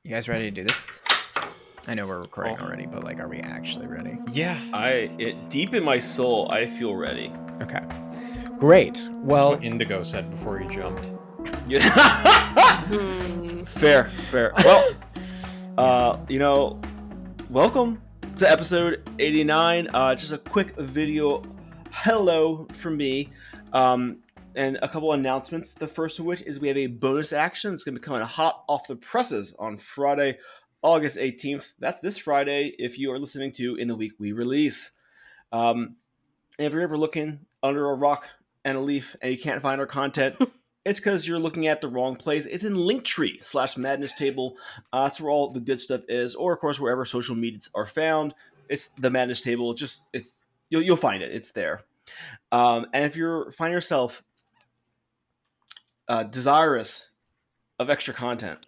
You guys ready to do this? I know we're recording already, but like, are we actually ready? Yeah. Deep in my soul, I feel ready. Okay. Great. Well, That's what Indigo said before he jumped. Yeah. Fair. Well, welcome to episode 89. Just a quick video hello from me. And a couple announcements. The first of which is we have a bonus action that's going to be coming hot off the presses on Friday, August 18th. That's this Friday if you are listening to in the week we release. And if you're ever looking under a rock and a leaf and you can't find our content, it's because you're looking at the wrong place. It's in Linktree/Madness Table. That's where all the good stuff is. Or, of course, wherever social medias are found. It's the Madness Table. You'll find it. It's there. And if you find yourself desirous of extra content,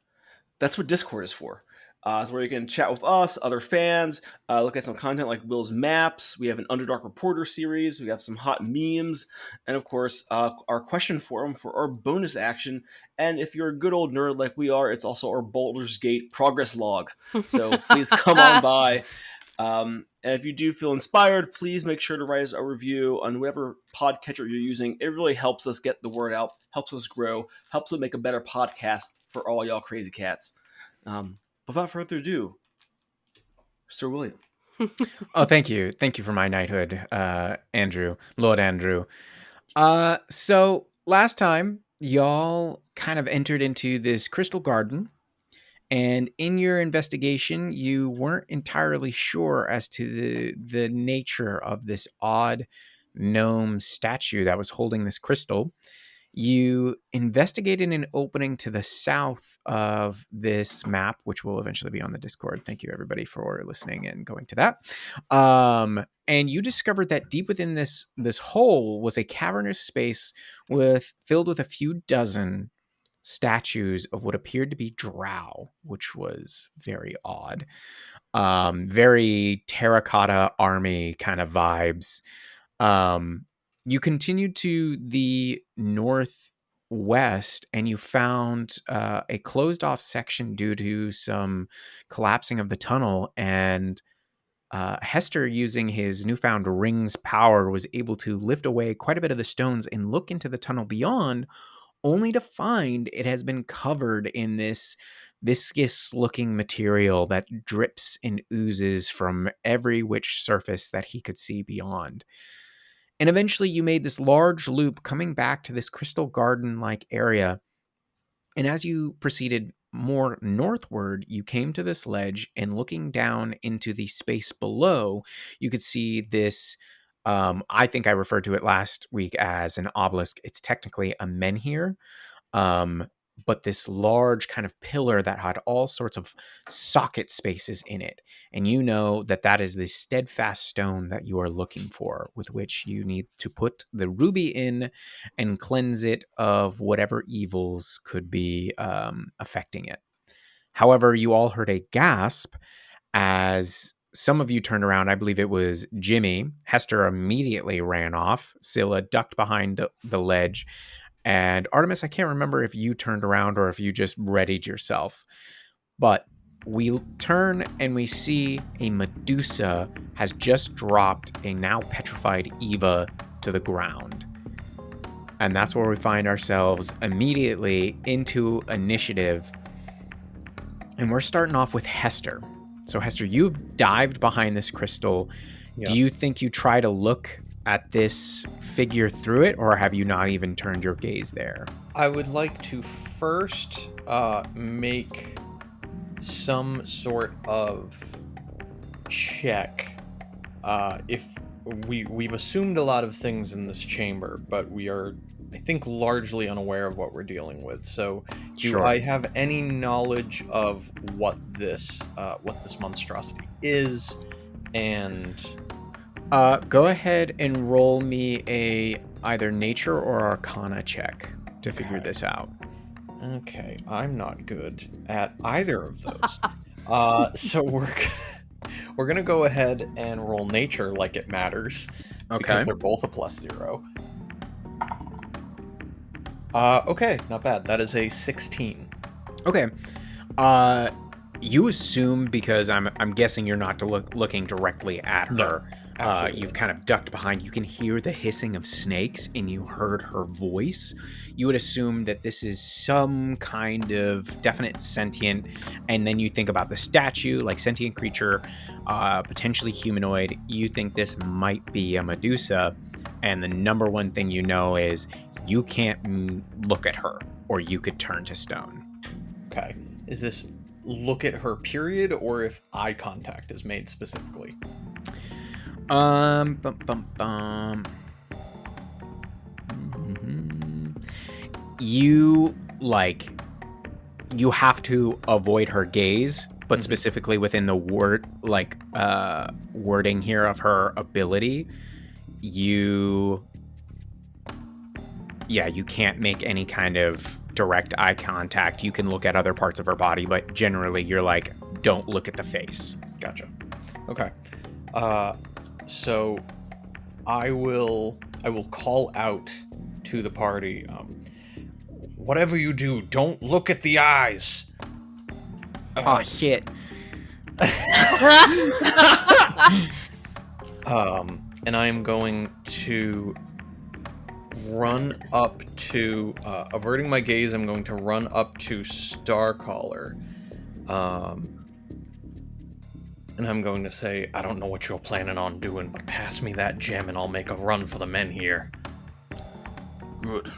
that's what Discord is for. It's where you can chat with us, other fans, look at some content like Will's Maps. We have an Underdark Reporter series. We have some hot memes. And, of course, our question forum for our bonus action. And if you're a good old nerd like we are, it's also our Baldur's Gate progress log. So please come on by. And if you do feel inspired, please make sure to write us a review on whatever podcatcher you're using. It really helps us get the word out, helps us grow, helps us make a better podcast for all y'all crazy cats. Without further ado, Sir William. Oh, thank you. Thank you for my knighthood, Andrew, Lord Andrew. So last time, y'all kind of entered into this crystal garden. And in your investigation, you weren't entirely sure as to the nature of this odd gnome statue that was holding this crystal. You investigated an opening to the south of this map, which will eventually be on the Discord. Thank you, everybody, for listening and going to that. And you discovered that deep within this hole was a cavernous space filled with a few dozen statues of what appeared to be drow, which was very odd. Very terracotta army kind of vibes. You continued to the northwest and you found a closed off section due to some collapsing of the tunnel, and Hester, using his newfound ring's power, was able to lift away quite a bit of the stones and look into the tunnel beyond, only to find it has been covered in this viscous-looking material that drips and oozes from every which surface that he could see beyond. And eventually you made this large loop coming back to this crystal garden-like area. And as you proceeded more northward, you came to this ledge, and looking down into the space below, you could see this... I think I referred to it last week as an obelisk. It's technically a menhir, but this large kind of pillar that had all sorts of socket spaces in it. And you know that is the steadfast stone that you are looking for, with which you need to put the ruby in and cleanse it of whatever evils could be affecting it. However, you all heard a gasp as... some of you turned around. I believe it was Jimmy. Hester immediately ran off. Scylla ducked behind the ledge. And Artemis, I can't remember if you turned around or if you just readied yourself. But we turn and we see a Medusa has just dropped a now petrified Eva to the ground. And that's where we find ourselves immediately into initiative. And we're starting off with Hester. So, Hester, you've dived behind this crystal. Yep. Do you think you try to look at this figure through it, or have you not even turned your gaze there? I would like to first make some sort of check. If we've assumed a lot of things in this chamber, but we are, I think, largely unaware of what we're dealing with. So, do I have any knowledge of what this monstrosity is? And go ahead and roll me a either nature or arcana check to figure this out. Okay, I'm not good at either of those. So we're gonna go ahead and roll nature like it matters. Okay. Because they're both a +0. Okay, not bad. That is a 16. Okay. You assume, because I'm guessing you're not looking directly at her. No, You've kind of ducked behind. You can hear the hissing of snakes, and you heard her voice. You would assume that this is some kind of definite sentient, and then you think about the statue, like sentient creature, potentially humanoid. You think this might be a Medusa, and the number one thing you know is you can't look at her, or you could turn to stone. Okay. Is this look at her period, or if eye contact is made specifically? Mm-hmm. You have to avoid her gaze, but specifically within the wording here of her ability, you can't make any kind of direct eye contact. You can look at other parts of her body, but generally you're like, don't look at the face. Gotcha. Okay. So I will call out to the party. Whatever you do, don't look at the eyes. Oh shit. And I am going to run up to, averting my gaze, I'm going to run up to Starcaller. And I'm going to say, I don't know what you're planning on doing, but pass me that gem and I'll make a run for the men here. Good.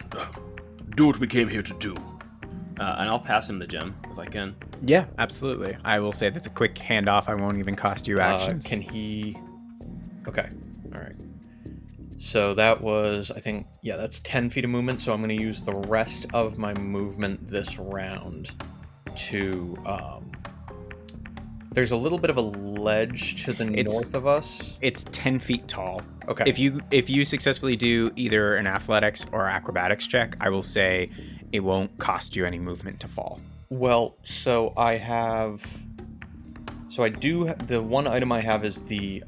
Do what we came here to do. And I'll pass him the gem, if I can. Yeah, absolutely. I will say that's a quick handoff. I won't even cost you actions. Can he... Okay, alright. So that was, I think, yeah, that's 10 feet of movement, so I'm going to use the rest of my movement this round to... There's a little bit of a ledge to the north of us. It's 10 feet tall. Okay. If you successfully do either an athletics or acrobatics check, I will say it won't cost you any movement to fall. Well, so I do, the one item I have is the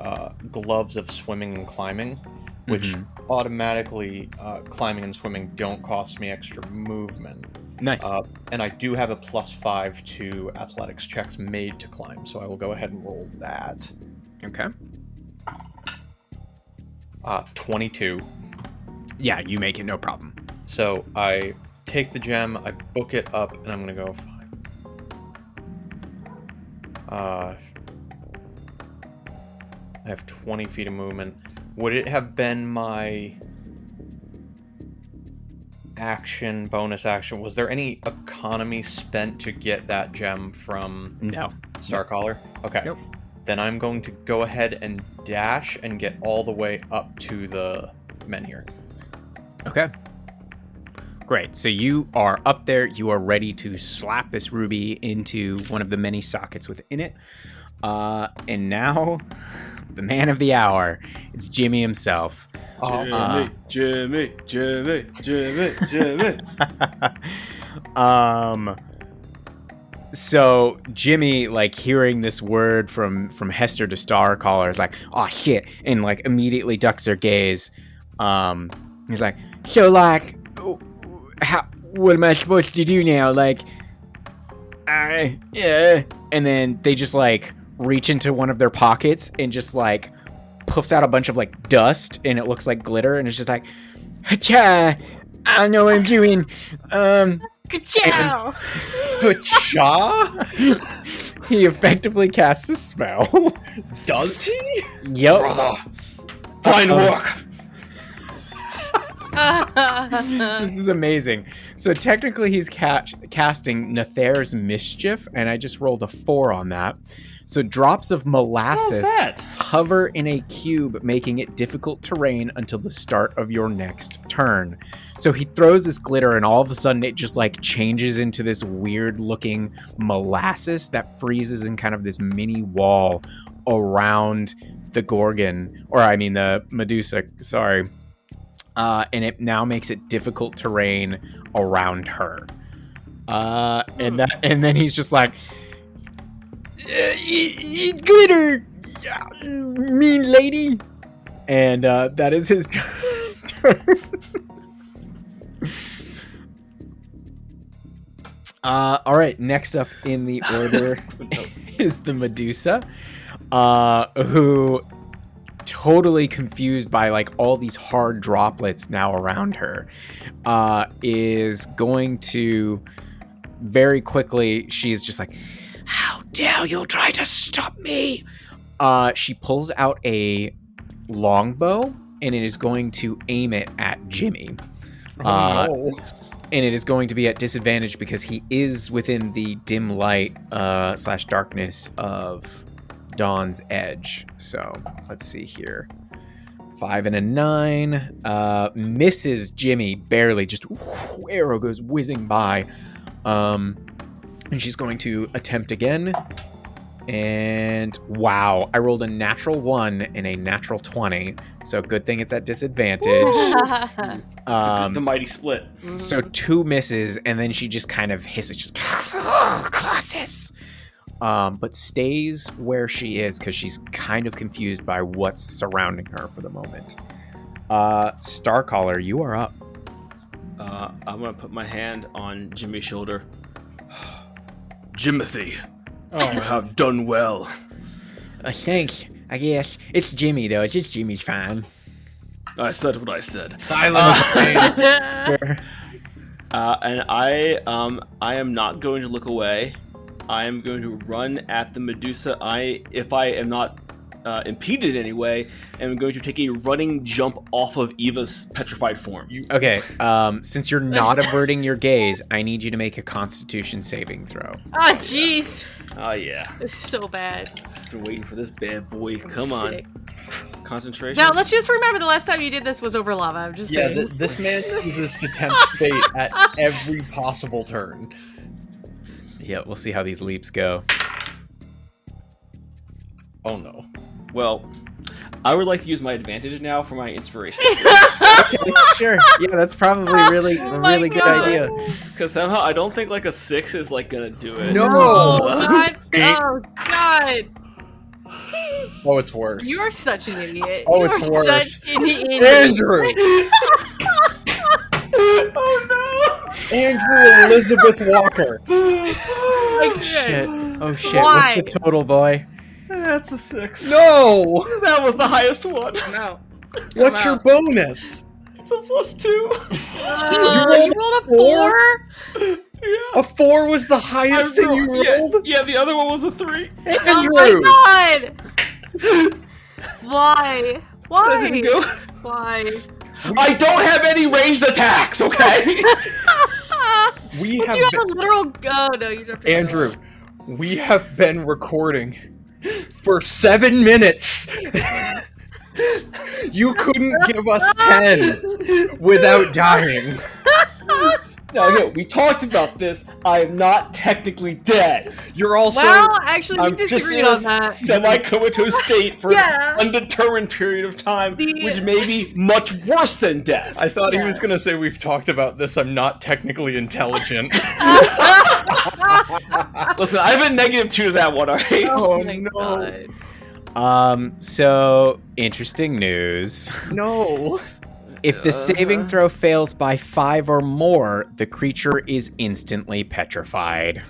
gloves of swimming and climbing, which automatically climbing and swimming don't cost me extra movement. Nice. And I do have a +5 to athletics checks made to climb, so I will go ahead and roll that. Okay. 22. Yeah, you make it, no problem. So I take the gem, I book it up, and I'm going to go 5. I have 20 feet of movement. Would it have been my action, bonus action? Was there any economy spent to get that gem from Starcaller? Okay. Nope. Then I'm going to go ahead and dash and get all the way up to the men here. Okay. Great. So you are up there. You are ready to slap this ruby into one of the many sockets within it. And now, the man of the hour. It's Jimmy himself. Jimmy. So Jimmy, like, hearing this word from Hester to Starcaller is like, oh shit, and like immediately ducks their gaze. He's like, so like, what am I supposed to do now? Like, yeah. And then they just like reach into one of their pockets and just like puffs out a bunch of like dust, and it looks like glitter, and it's just like, ha-cha, I don't know what I'm doing. Ka-chow! Cha? He effectively casts a spell. Does he? Yep. Brother, fine work. This is amazing. So technically he's casting Nether's Mischief, and I just rolled a 4 on that. So drops of molasses hover in a cube, making it difficult terrain until the start of your next turn. So he throws this glitter, and all of a sudden it just like changes into this weird looking molasses that freezes in kind of this mini wall around the Gorgon, or I mean the Medusa, sorry. And it now makes it difficult terrain around her. And then he's just like, eat glitter, mean lady. And that is his turn. All right, next up in the order is the Medusa, who, totally confused by like all these hard droplets now around her, is going to very quickly, she's just like, how dare you try to stop me? She pulls out a longbow and it is going to aim it at Jimmy. No. And it is going to be at disadvantage because he is within the dim light / darkness of Dawn's Edge. So let's see here. 5 and a 9. Misses Jimmy barely. Just arrow goes whizzing by. And she's going to attempt again. And wow, I rolled a natural 1 and a natural 20. So good thing it's at disadvantage. The mighty split. So 2 misses, and then she just kind of hisses, just Colossus. But stays where she is because she's kind of confused by what's surrounding her for the moment. Starcaller, you are up. I'm gonna put my hand on Jimmy's shoulder. Jimothy, you have done well. Thanks. I guess it's Jimmy though. It's just Jimmy's fine. I said what I said. Silence. And I am not going to look away. I am going to run at the Medusa. If I am not impeded in any way, am going to take a running jump off of Eva's petrified form. Okay, since you're not averting your gaze, I need you to make a Constitution saving throw. Oh, jeez. Oh, yeah. It's so bad. Been waiting for this bad boy. Come on. Sick. Concentration. Now, let's just remember the last time you did this was over lava. I'm just saying. This man uses to tempt fate at every possible turn. Yeah, we'll see how these leaps go. Oh no. Well, I would like to use my advantage now for my inspiration. Okay, sure. Yeah, that's probably really a my really good God. idea. Because somehow I don't think like a 6 is like gonna do it. No! Oh, God. Oh, God. Oh, it's worse. You're such an idiot. Oh, You're it's worse. such an idiot. Andrew! Oh Andrew Elizabeth Walker. Like, Shit. Oh shit. Why? What's the total, boy? no! That's a 6. No! That was the highest one. No. What's your bonus? It's a +2. You rolled a 4? Yeah. A 4 was the highest thing you rolled? Yeah, the other one was a 3. Andrew! Oh my God! Why? That didn't go. Why? I don't have any ranged attacks, okay? We You have have been, a literal. Oh no, you dropped your Andrew, we have been recording for 7 minutes. You couldn't give us 10 without dying. Now, okay, we talked about this. I am not technically dead. You're also Well, actually, we I'm just disagreed in a on that. semi-comatose state for Yeah. an undetermined period of time, The- which may be much worse than death. I thought he was gonna say we've talked about this. I'm not technically intelligent. Listen, I have a -2 to that one, alright? Oh, my no. God. So interesting news. No. If the saving throw fails by 5 or more, the creature is instantly petrified.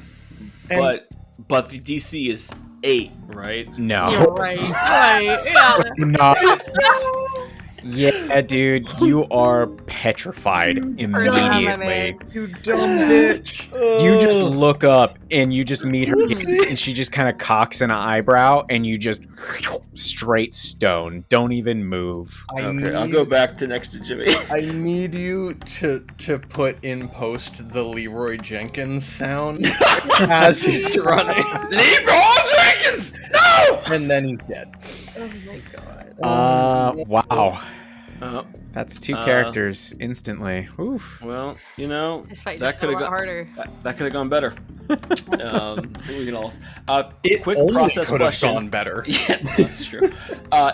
But the DC is 8, right? No. You're right. Right. Yeah. Not. Yeah, dude, you are petrified immediately. You dumb bitch. You just look up and you just meet her gaze, and she just kind of cocks an eyebrow, and you just straight stone. Don't even move. Okay, I'll go back to next to Jimmy. I need you to put in post the Leroy Jenkins sound as he's running, Leroy Jenkins! No! and then he's dead. Oh my God. Wow. Uh, That's 2 characters instantly. Oof. well, you know, This fight that just could got a have lot gone. harder. That could have gone better. We can all. It Quick only process could have question. gone better. Yeah, that's true.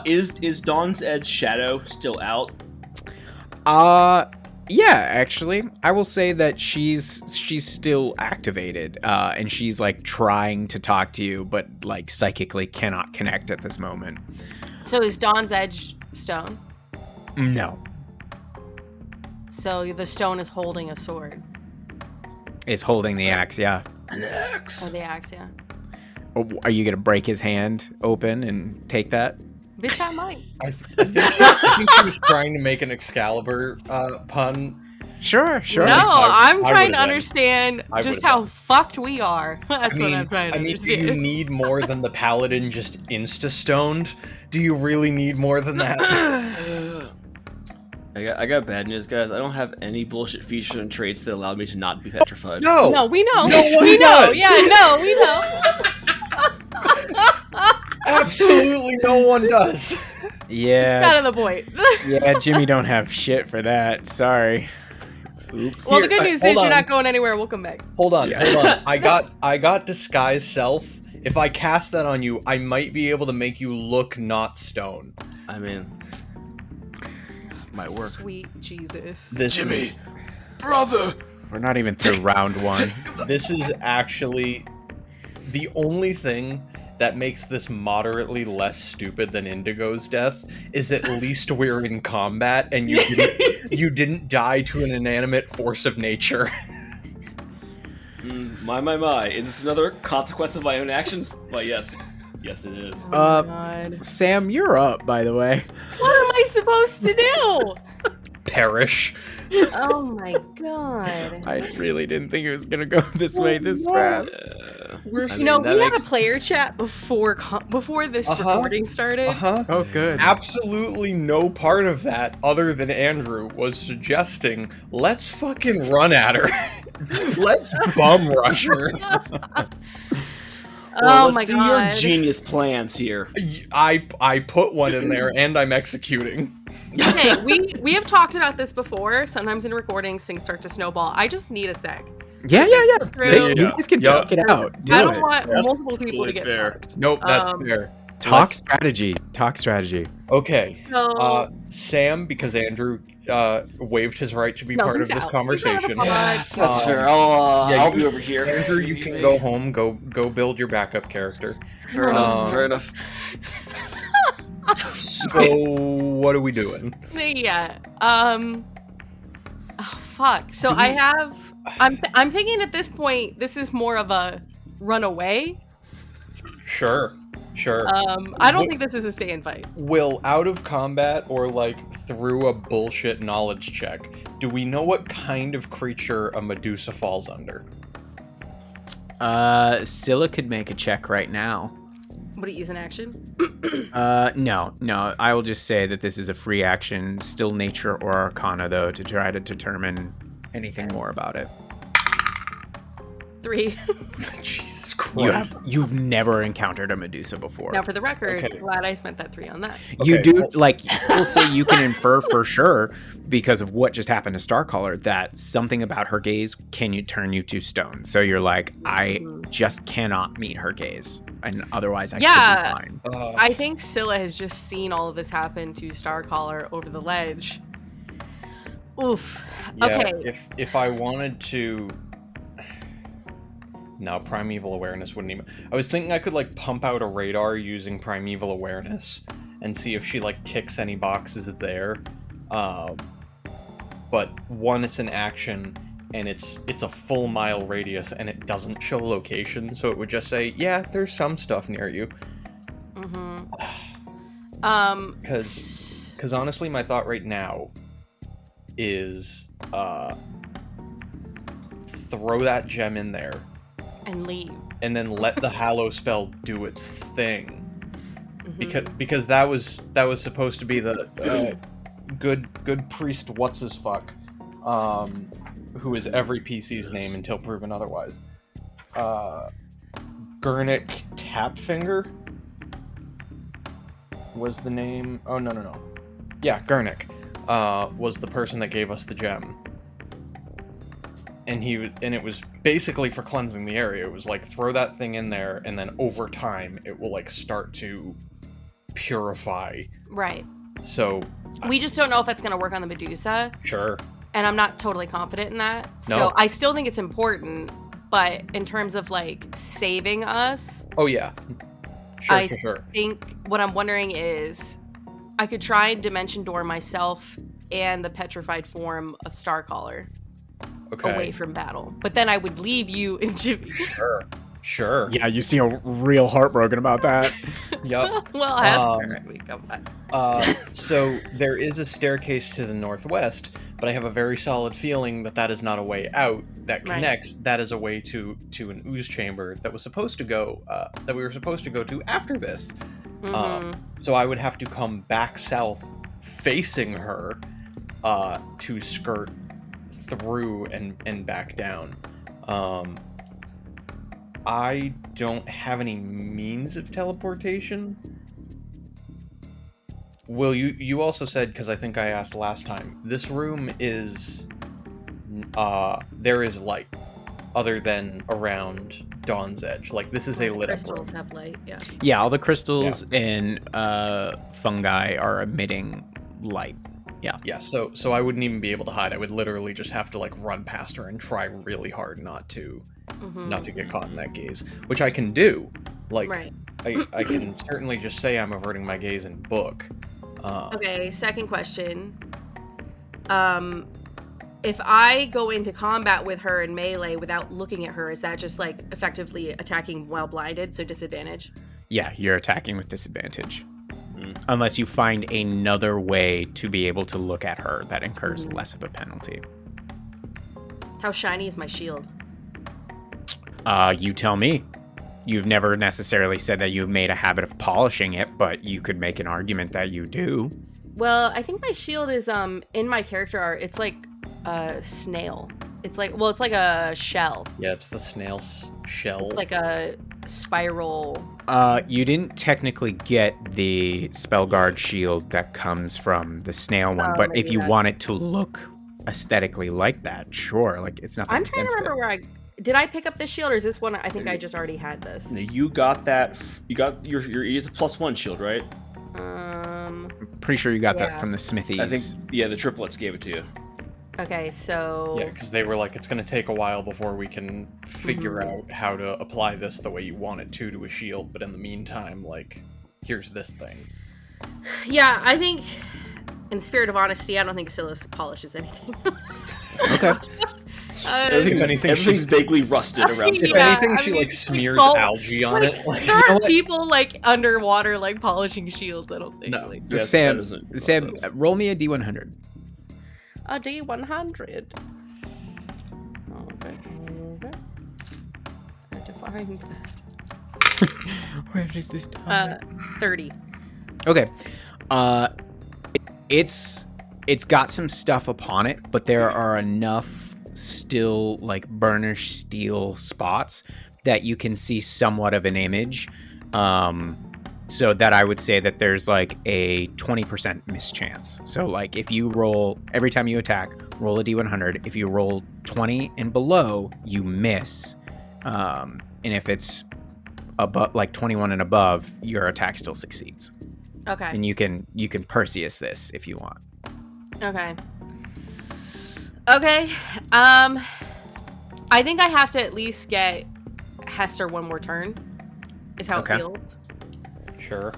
Is Dawn's Edge Shadow still out? Yeah, actually, I will say that she's still activated, and she's like trying to talk to you, but like psychically cannot connect at this moment. So is Dawn's Edge stone? No. So the stone is holding a sword. Is holding the axe, yeah. An axe. Or the axe, yeah. Are you gonna break his hand open and take that? Bitch, I might. I think she was trying to make an Excalibur pun. Sure. No, I I'm would've trying to been. understand I just would've how been. fucked we are. That's what I'm trying to do you understand. need more than the paladin just insta-stoned? Do you really need more than that? I got bad news, guys. I don't have any bullshit features and traits that allow me to not be petrified. No! No, we know. No one we know. does. Yeah, no, we know. Absolutely no one does. It's Yeah. kind of the point. Yeah, Jimmy don't have shit for that. Sorry. Oops. Well, Here, the good news hold is you're on. not going anywhere. We'll come back. Hold on, Yeah. hold on. I got disguise self. If I cast that on you, I might be able to make you look not stone. I mean, might work. Sweet Jesus. This Jimmy. is Brother! We're not even through round one. this is actually the only thing that makes this moderately less stupid than Indigo's death is at least we're in combat and you didn't die to an inanimate force of nature. My. Is this another consequence of my own actions? Why, yes. Yes, it is. Oh my God. Sam, you're up, by the way. What am I supposed to do? Perish. Oh my God. I really didn't think it was gonna go this way this fast. You know, we had a player chat before this recording started. Oh, good. Absolutely no part of that, other than Andrew, was suggesting, let's fucking run at her. Let's bum rush her. Oh let's my see God. your genius plans here. I put one in there, and I'm executing. Okay, we have talked about this before. Sometimes in recordings, things start to snowball. I just need a sec. Yeah. True. You guys can talk it out. I Do don't it. want That's multiple people to totally get fair. fucked. Nope, that's Um, fair. Talk strategy. Talk strategy. Okay. So, Sam, because Andrew waived his right to be No, part of he's this out. He's out of the conversation. pod. That's Um, fair. I'll be you- over here. Andrew, you can go home. Go build your backup character. Fair enough. Um, Fair enough. So what are we doing? yeah. Oh fuck. So I have. I'm thinking at this point, this is more of a runaway. Sure. I don't think this is a stay and fight. Will, out of combat or like through a bullshit knowledge check, do we know what kind of creature a Medusa falls under? Scylla could make a check right now. Would it use an action? No. I will just say that this is a free action, still nature or arcana, though, to try to determine anything more about it. 3. Jesus Christ. You've never encountered a Medusa before. Now, for the record, Okay. glad I spent that 3 on that. You Okay, do, well- like, we'll say you can infer for sure, because of what just happened to Starcaller, that something about her gaze can turn you to stone. So you're like, I just cannot meet her gaze, and otherwise I could be fine. I think Scylla has just seen all of this happen to Starcaller over the ledge. Oof. Yeah, Okay. If I wanted to... No, Primeval Awareness wouldn't even... I was thinking I could, like, pump out a radar using Primeval Awareness and see if she, like, ticks any boxes there. But, one, it's an action, and it's a full mile radius, and it doesn't show location, so it would just say, yeah, there's some stuff near you. Because honestly, my thought right now is, throw that gem in there, And leave. and then let the Hallow spell do its thing. Because that was supposed to be the good priest what's his fuck, who is every PC's name until proven otherwise. Gurnik Tapfinger was the name. Oh no. Yeah, Gurnik was the person that gave us the gem. And it was basically for cleansing the area. It was like, throw that thing in there, and then over time it will like start to purify. Right. So We just don't know if that's going to work on the Medusa, sure. and I'm not totally confident in that. No. So I still think it's important, but in terms of like saving us, Oh yeah. I Sure. think what I'm wondering is I could try and dimension door myself and the petrified form of Starcaller. Okay. away from battle. But then I would leave you and Jimmy. Sure. Yeah, you seem real heartbroken about that. Yep. Well, Hester, we come back. So there is a staircase to the northwest, but I have a very solid feeling that that is not a way out that connects. Right. That is a way to an ooze chamber that was supposed to go that we were supposed to go to after this. So I would have to come back south, facing her, to skirt through and back down. I don't have any means of teleportation. Will, you also said, because I think I asked last time, this room is, there is light, other than around Dawn's Edge. Like, this is a lit up room. Crystals have light, yeah. Yeah, all the crystals and fungi are emitting light. Yeah. Yeah, so I wouldn't even be able to hide. I would literally just have to, like, run past her and try really hard not to get caught in that gaze, which I can do. Like, I can certainly just say I'm averting my gaze in book. Okay, second question. If I go into combat with her in melee without looking at her, is that just like effectively attacking while blinded, so disadvantage? Yeah, you're attacking with disadvantage. Unless you find another way to be able to look at her that incurs less of a penalty. How shiny is my shield? You tell me. You've never necessarily said that you've made a habit of polishing it, but you could make an argument that you do. Well, I think my shield is in my character art. It's like a snail. It's like a shell. Yeah, it's the snail's shell. It's like a spiral. You didn't technically get the Spellguard shield that comes from the snail one, but if you want it to look aesthetically like that, sure. Like, it's nothing. I'm trying to remember where did I pick up this shield, or is this one? I think I just already had this. You got that. You got your it's a +1 shield, right? I'm pretty sure you got that from the smithies. I think the triplets gave it to you. Okay, so yeah, because they were like, it's going to take a while before we can figure out how to apply this the way you want it to a shield. But in the meantime, like, here's this thing. Yeah, I think, in the spirit of honesty, I don't think Silas polishes anything. Okay. Everything's vaguely rusted around. If anything, she like smears algae on it. Like, there are people like underwater like polishing shields. I don't think. No. Like, Sam, roll me a D100. A D100. Okay. I have to find that. Where does this 30. Okay. It's got some stuff upon it, but there are enough still like burnished steel spots that you can see somewhat of an image. So that I would say that there's like a 20% mischance. So like if you roll, every time you attack, roll a D100. If you roll 20 and below, you miss. And if it's above, like 21 and above, your attack still succeeds. Okay. And you can Perseus this if you want. Okay. I think I have to at least get Hester one more turn, is how it feels. Sure.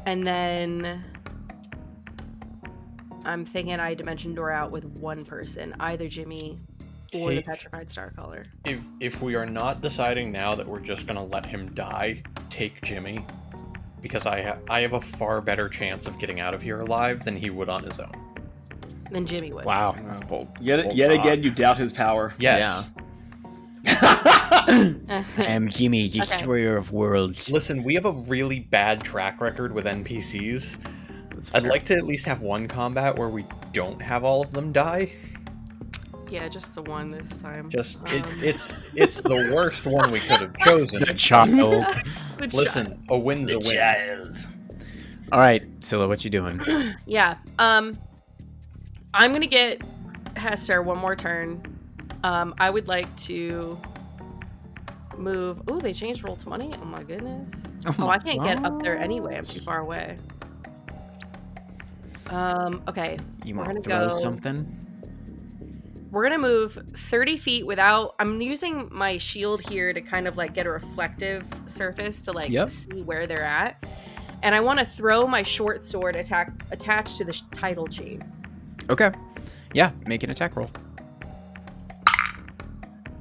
And then I'm thinking I dimension door out with one person, either Jimmy or the Petrified Starcaller. If we are not deciding now that we're just gonna let him die, take Jimmy, because I have a far better chance of getting out of here alive than he would on his own. Than Jimmy would. Wow, that's bold. Yet again, you doubt his power. Yes. Yeah. I am Jimmy, destroyer of worlds. Listen, we have a really bad track record with NPCs. I'd like to at least have one combat where we don't have all of them die. Yeah, just the one this time. It's the worst one we could have chosen. The child. Listen, a win's a win. Child. All right, Scylla, what you doing? Yeah. I'm gonna get Hester one more turn. I would like to move. Oh, they changed roll 20. Oh my goodness. Oh, I can't get up there anyway. I'm too far away. Okay. You want to throw something? We're gonna move 30 feet without. I'm using my shield here to kind of like get a reflective surface to like see where they're at, and I want to throw my short sword attached to the title chain. Okay. Yeah, make an attack roll.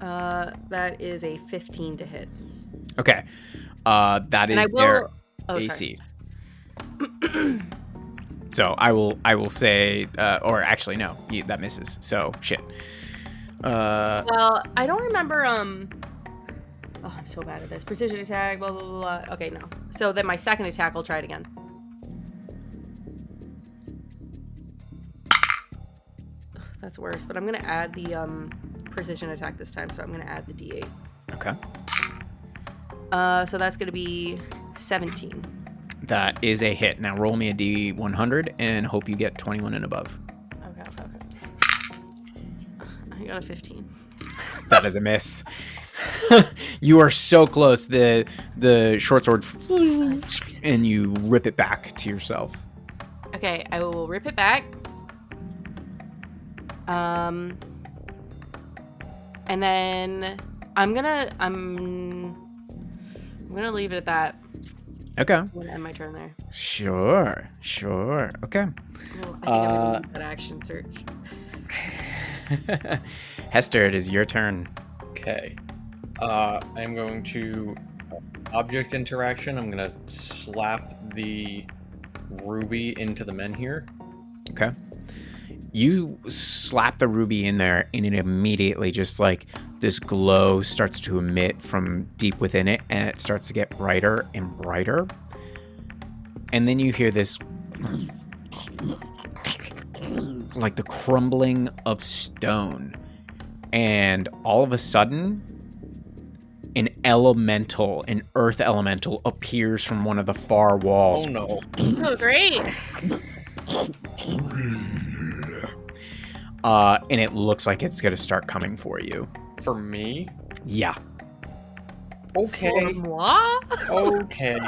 That is a 15 to hit. Okay. That And I is will. their Oh, AC. So I will say, or actually no, that misses. So shit. Well, I don't remember. Oh, I'm so bad at this. Precision attack. Blah blah blah. Blah. Okay, no. So then my second attack, I'll try it again. Ugh, that's worse. But I'm gonna add the precision attack this time. So I'm gonna add the D8. Okay. So that's gonna be 17. That is a hit. Now roll me a D100 and hope you get 21 and above. Okay. I got a 15. That is a miss. You are so close. The short sword, and you rip it back to yourself. Okay, I will rip it back. And then I'm gonna leave it at that. Okay. I'm gonna end my turn there. Sure. Okay. Oh, I think I'm gonna leave that action search. Hester, it is your turn. Okay. I'm going to object interaction. I'm going to slap the ruby into the menhir. Okay. You slap the ruby in there, and it immediately just like this glow starts to emit from deep within it, and it starts to get brighter and brighter. And then you hear this like the crumbling of stone. And all of a sudden, an earth elemental appears from one of the far walls. Oh no. Oh, great. And it looks like it's going to start coming for you. For me? Yeah. Okay. Moi? Okay.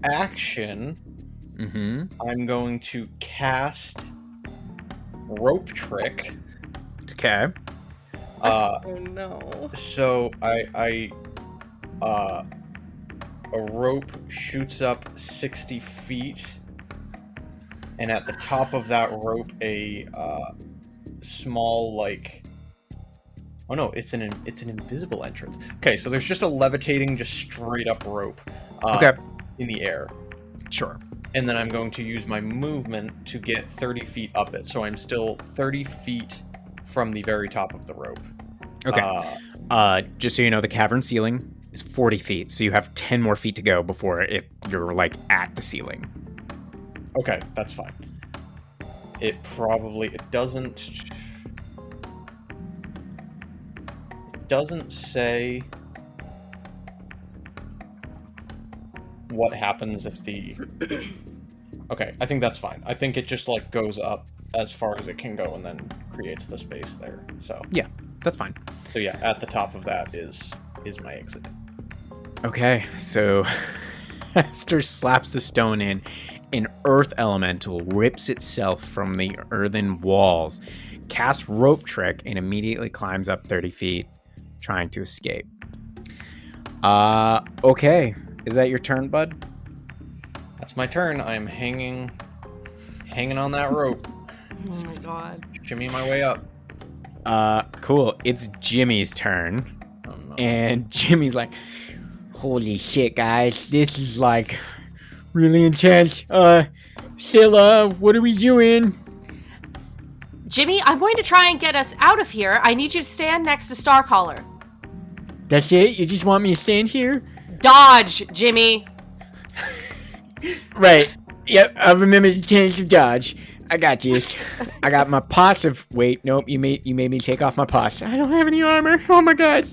Action. Mm-hmm. I'm going to cast rope trick. Okay. Oh no. So a rope shoots up 60 feet, and at the top of that rope, a small oh no, it's an invisible entrance. Okay, so there's just a levitating, just straight up rope. Okay. In the air. Sure. And then I'm going to use my movement to get 30 feet up it. So I'm still 30 feet from the very top of the rope. Okay. Just so you know, the cavern ceiling is 40 feet, so you have 10 more feet to go before you're like at the ceiling. Okay, that's fine. It doesn't say what happens if the... Okay, I think that's fine. I think it just like goes up as far as it can go and then creates the space there. So Yeah, that's fine. So yeah, at the top of that is my exit. Okay, so Hester slaps the stone in. An earth elemental rips itself from the earthen walls, casts rope trick, and immediately climbs up 30 feet, trying to escape. Okay. Is that your turn, bud? That's my turn. I'm hanging on that rope. Oh my god. Shimmy my way up. Cool. It's Jimmy's turn. Oh, no. And Jimmy's like, holy shit, guys. This is like really intense. Scylla, what are we doing? Jimmy, I'm going to try and get us out of here. I need you to stand next to Starcaller. That's it? You just want me to stand here? Dodge, Jimmy. Right. Yep, I remember the tenets of dodge. I got this. I got my pots of... Wait, nope, you made me take off my pots. I don't have any armor. Oh my god.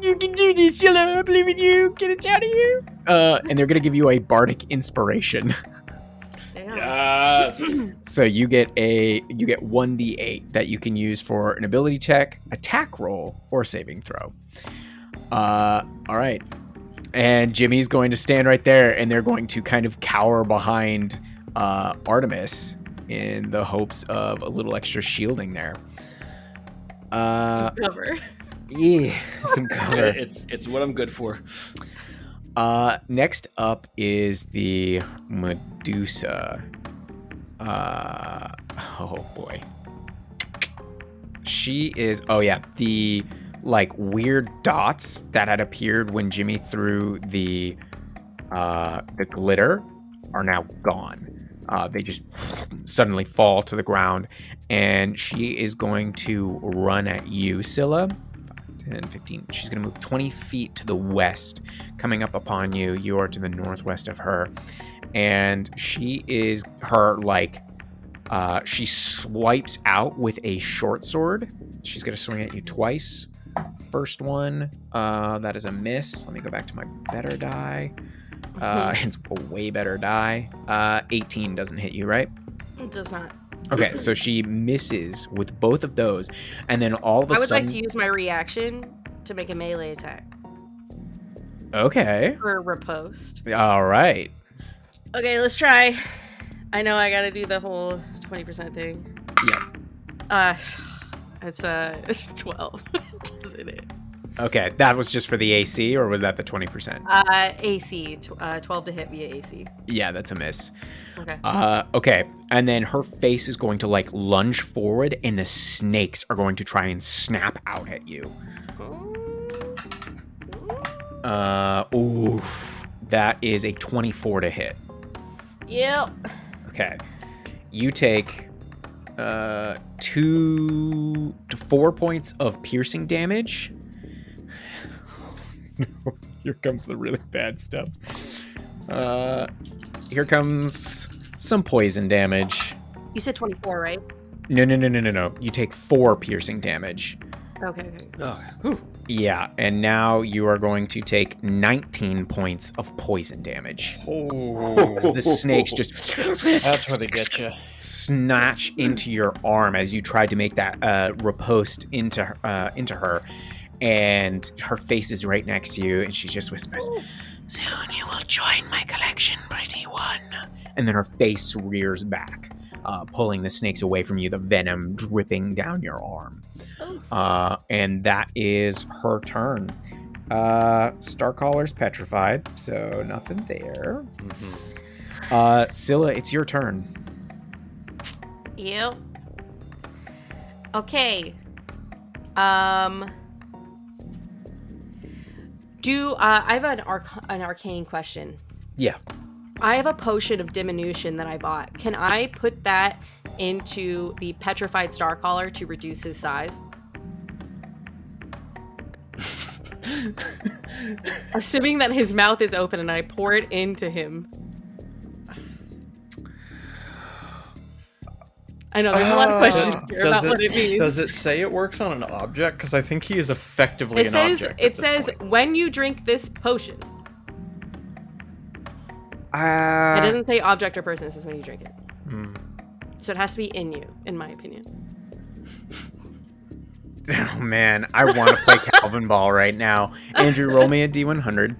You can do this, Scylla. I believe in you. Get us out of here. And they're gonna give you a bardic inspiration. Damn. Yes. So you get 1d8 that you can use for an ability check, attack roll, or saving throw. All right. And Jimmy's going to stand right there, and they're going to kind of cower behind Artemis in the hopes of a little extra shielding there. Some cover. Yeah, some cover. It's what I'm good for. Next up is the Medusa. Oh boy. she is. Oh yeah, the like weird dots that had appeared when Jimmy threw the glitter are now gone. They just suddenly fall to the ground, and she is going to run at you, Scylla. 10, 15. She's going to move 20 feet to the west, coming up upon you. You are to the northwest of her, and she swipes out with a short sword. She's going to swing at you twice. First one, that is a miss. Let me go back to my better die. It's a way better die. 18 doesn't hit you, right? It does not. Okay, so she misses with both of those, and then all of a sudden... I would like to use my reaction to make a melee attack. Okay. For riposte. All right. Okay, let's try. I know I gotta do the whole 20% thing. Yep. It's 12. Doesn't it? Okay, that was just for the AC, or was that the 20%? AC, 12 to hit via AC. Yeah, that's a miss. Okay. Okay, and then her face is going to like lunge forward, and the snakes are going to try and snap out at you. Oof. That is a 24 to hit. Yep. Okay. You take 2 to 4 points of piercing damage. No, here comes the really bad stuff. Here comes some poison damage. You said 24, right? No. You take 4 piercing damage. Okay. Oh, Yeah, and now you are going to take 19 points of poison damage. Oh, As the snakes just that's where they get you. snatch into your arm as you tried to make that riposte into her. And her face is right next to you, and she just whispers, "Soon you will join my collection, pretty one." And then her face rears back, pulling the snakes away from you, the venom dripping down your arm. And that is her turn. Starcaller's petrified, so nothing there. Scylla, it's your turn. Yep. Okay. I have an arcane question. Yeah. I have a potion of diminution that I bought. Can I put that into the petrified Starcaller to reduce his size? Assuming that his mouth is open and I pour it into him. I know, there's a lot of questions here about what it means. Does it say it works on an object? Because I think he is effectively an object. It says when you drink this potion. It doesn't say object or person, it says when you drink it. So it has to be in you, in my opinion. Oh man, I want to play Calvin Ball right now. Andrew, roll me a D100.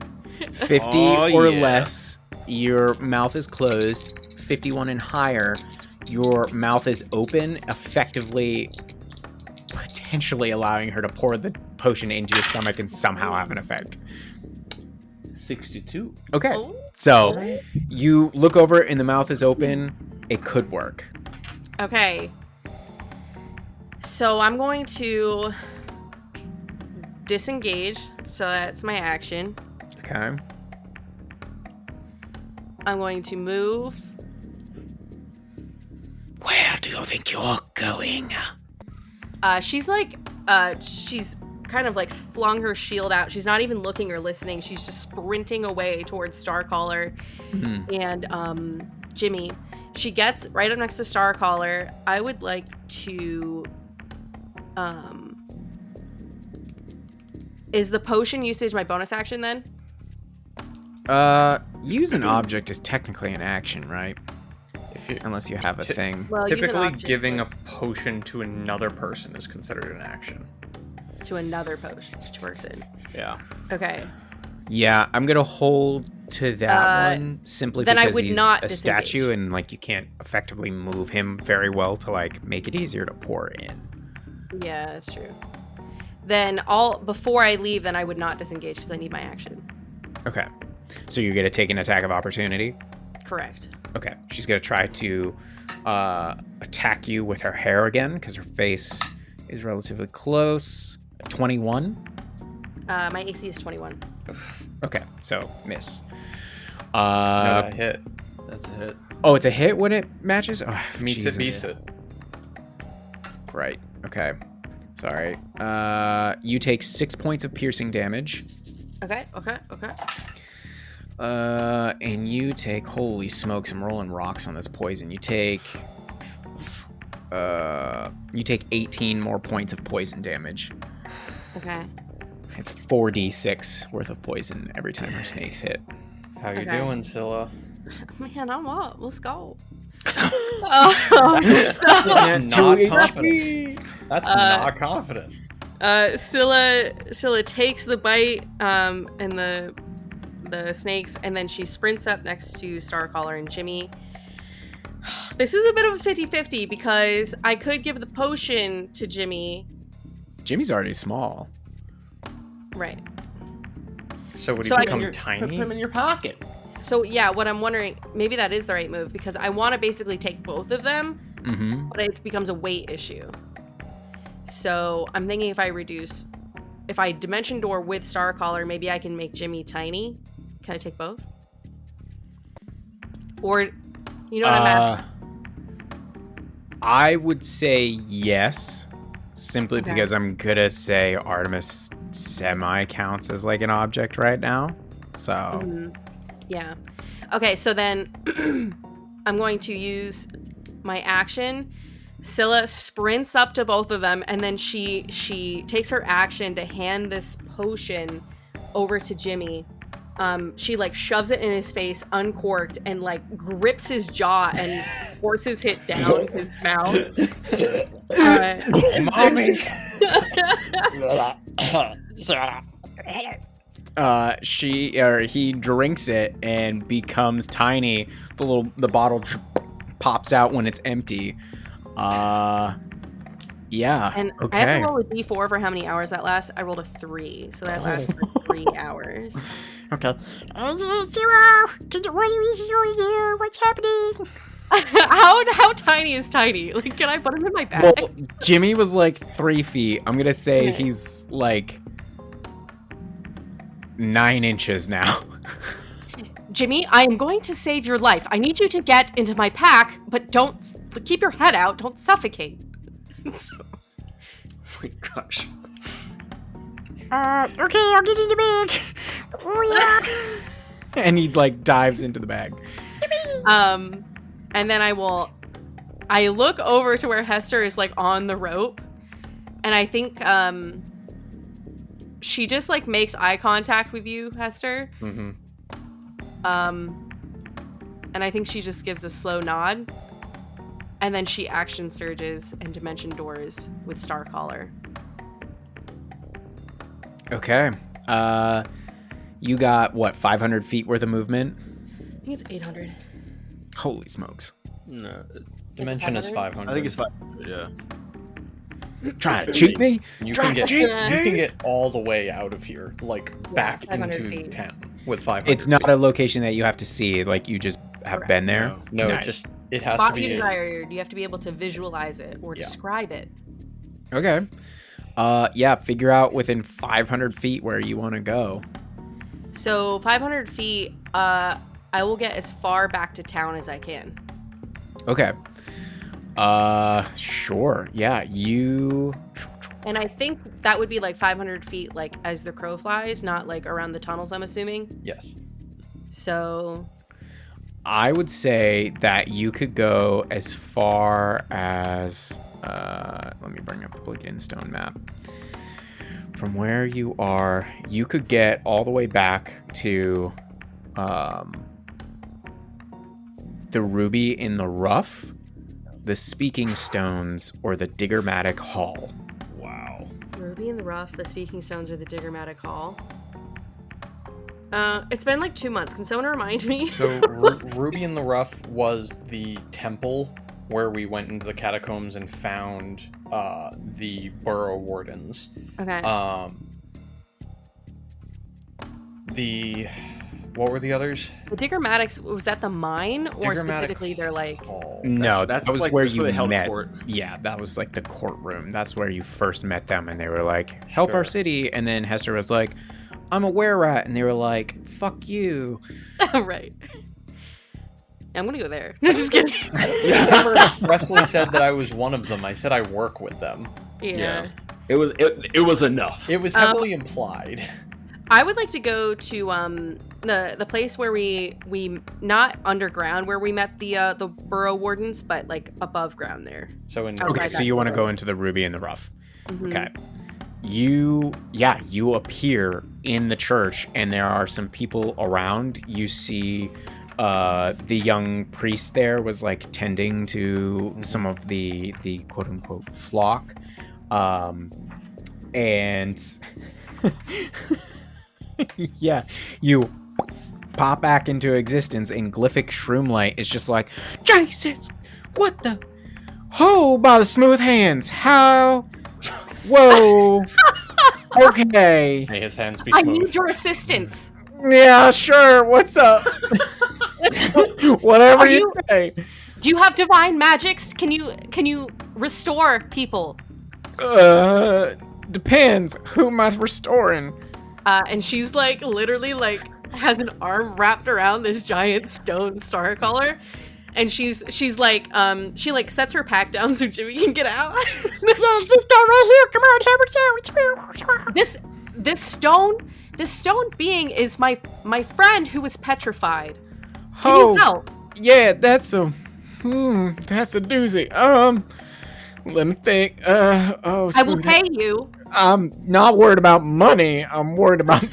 50 or less, your mouth is closed. 51 and higher, your mouth is open, effectively, potentially allowing her to pour the potion into your stomach and somehow have an effect. 62. Okay, so you look over and the mouth is open. It could work. Okay. So I'm going to disengage. So that's my action. Okay. I'm going to move. Where do you think you're going? She's kind of like flung her shield out. She's not even looking or listening. She's just sprinting away towards Starcaller and Jimmy. She gets right up next to Starcaller. I would like to is the potion usage my bonus action then? Use an object is technically an action, right? Unless you have a thing. Well, Typically, giving a potion to another person is considered an action. To another person. Yeah. Okay. Yeah, I'm gonna hold to that one simply then because I would he's not a disengage. statue and like you can't effectively move him very well to like make it easier to pour in. Yeah, that's true. Then before I leave, then I would not disengage because I need my action. Okay, so you're gonna take an attack of opportunity. Correct. Okay, she's gonna try to attack you with her hair again because her face is relatively close. 21. My AC is 21. Okay, so miss. No, hit. That's a hit. Oh, it's a hit when it matches? Oh, Meets Jesus. it, beats it. Right. Okay. Sorry. You take 6 points of piercing damage. Okay. And you take, holy smokes, I'm rolling rocks on this poison. You take 18 more points of poison damage. Okay. It's 4d6 worth of poison every time her snakes hit. How you Okay. doing, Scylla? Man, I'm up. Let's go. That's not confident. That's not confident. Scylla takes the bite and the snakes, and then she sprints up next to Starcaller and Jimmy. This is a bit of a 50-50 because I could give the potion to Jimmy. Jimmy's already small. Right. So would he So I- become Put tiny? him in your pocket. So yeah, what I'm wondering, maybe that is the right move because I want to basically take both of them, Mm-hmm. but it becomes a weight issue. So I'm thinking if I dimension door with Starcaller, maybe I can make Jimmy tiny. Can I take both? Or, you know what I'm asking? I would say yes, simply Okay. because I'm gonna say Artemis semi counts as like an object right now. So Mhm. Yeah. Okay, so then I'm going to use my action. Scylla sprints up to both of them, and then she takes her action to hand this potion over to Jimmy. She like shoves it in his face, uncorked, and like grips his jaw and forces it down his mouth. Mommy! he drinks it and becomes tiny. The bottle pops out when it's empty. Yeah. And okay. I have to roll a d4 for how many hours that lasts. I rolled a 3, so that lasts for 3 hours. Okay. What's happening? How tiny is tiny? Like, can I put him in my bag? Well, Jimmy was like 3 feet. I'm gonna say Okay. he's like 9 inches now. Jimmy, I am going to save your life. I need you to get into my pack, but don't keep your head out. Don't suffocate. So- Oh my gosh. Okay, I'll get in the bag. Oh, yeah. And he like dives into the bag. and then I look over to where Hester is like on the rope, and I think she just like makes eye contact with you, Hester. Mm-hmm. And I think she just gives a slow nod, and then she action surges and dimension doors with Starcaller. Okay. You got what, 500 feet worth of movement? I think it's 800. Holy smokes. No, Dimension is 500? 500. I think it's 500. Yeah. Trying to cheat me? You Trying can to get cheat you can get all the way out of here, like back 500 into feet. town with 500. It's not a location that you have to see, like you just have Correct. been there. No, Nice. it has Spot to you be. desired. You have to be able to visualize it or Yeah. describe it. Okay. Yeah, figure out within 500 feet where you want to go. So 500 feet, I will get as far back to town as I can. Okay. Sure. Yeah, you... And I think that would be like 500 feet, like as the crow flies, not like around the tunnels, I'm assuming. Yes. So, I would say that you could go as far as... let me bring up the Bleeding Stone map. From where you are, you could get all the way back to the Ruby in the Rough, the Speaking Stones, or the Diggermatic Hall. Wow. Ruby in the Rough, the Speaking Stones, or the Diggermatic Hall. It's been like 2 months. Can someone remind me? So Ruby in the Rough was the temple where we went into the catacombs and found the burrow wardens. Okay. The What were the others? The Diggermatics, was that the mine, or Diggermatic specifically they're like? Hall. No, that's that was like- where that's you where they held met. court. Yeah, that was like the courtroom. That's where you first met them, and they were like, "Help our Sure. city." And then Hester was like, "I'm a were-rat," and they were like, "Fuck you." Right. I'm gonna go there. No, just kidding. I never expressly said that I was one of them. I said I work with them. Yeah. It was enough. It was heavily implied. I would like to go to the place where we not underground where we met the burrow wardens, but like above ground there. So in Okay, Okay, Right, so that you want to portal. go into the Ruby and the Rough. Mhm. Okay. You appear in the church, and there are some people around. You see the young priest there was like tending to some of the quote unquote flock. And yeah, you pop back into existence, and Glyphic Shroomlight is just like, Jesus, what the? Oh, by the smooth hands, how? Whoa. Okay. May his hands be I smooth. need your assistance. Yeah, sure. What's up? Whatever Are you you- say. Do you have divine magics? Can you restore people? Depends. Who am I restoring? And she's like literally like has an arm wrapped around this giant stone star collar, and she's like she like sets her pack down so Jimmy can get out. Yeah, just go right here. Come on, have this stone being is my friend who was petrified. Can Oh, you help? yeah, that's a doozy. Let me think. Oh, I will smooth pay you. I'm not worried about money. I'm worried about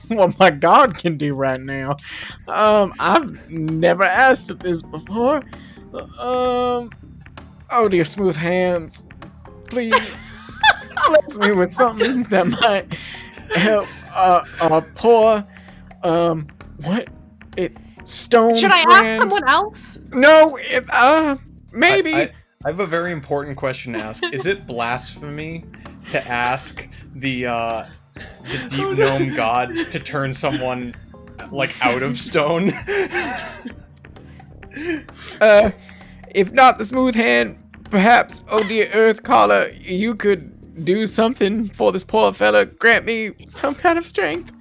what my god can do right now. I've never asked this before. Oh dear, smooth hands, please bless me with something that might help a poor what it stone. Should I friend. ask someone else? No, maybe. I have a very important question to ask. Is it blasphemy to ask the deep gnome god to turn someone like out of stone? If not the smooth hand, perhaps, oh dear Earth Caller, you could do something for this poor fella. Grant me some kind of strength.